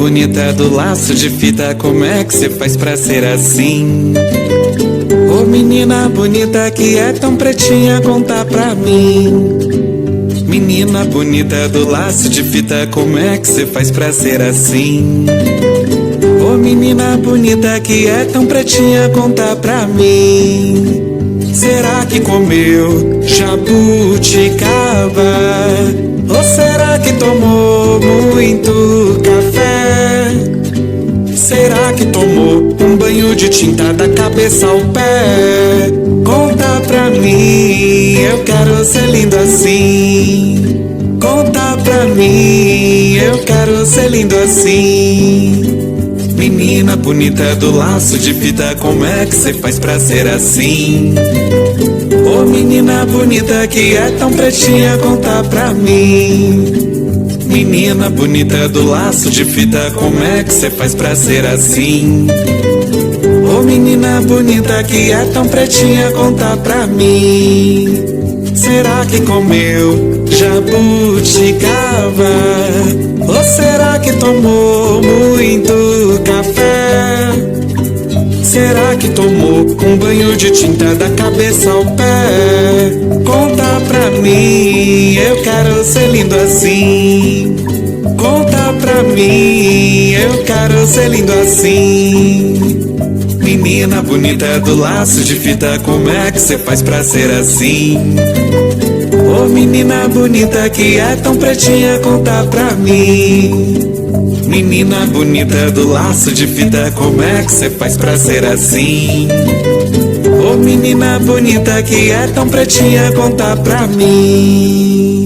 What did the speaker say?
bonita do laço de fita, como é que cê faz pra ser assim? Ô menina bonita que é tão pretinha, conta pra mim. Menina bonita do laço de fita, como é que cê faz pra ser assim? Ô menina bonita que é tão pretinha, conta pra mim. Será que comeu jabuticaba? Ou será que tomou muito café? Será que tomou um banho de tinta da cabeça ao pé? Conta pra mim, eu quero ser lindo assim. Conta pra mim, eu quero ser lindo assim. Menina bonita do laço de fita, como é que cê faz pra ser assim? Ô menina bonita que é tão pretinha, conta pra mim. Menina bonita do laço de fita, como é que cê faz pra ser assim? Ô menina bonita que é tão pretinha, conta pra mim. Será que comeu jabuticaba? Ou será que tomou muito café? Será que tomou um banho de tinta da cabeça ao pé? Conta pra mim, eu quero ser lindo assim. Conta pra mim, eu quero ser lindo assim. Menina bonita do laço de fita, como é que cê faz pra ser assim? Ô menina bonita que é tão pretinha, conta pra mim. Menina bonita do laço de fita, como é que cê faz pra ser assim? Ô menina bonita que é tão pretinha, conta pra mim.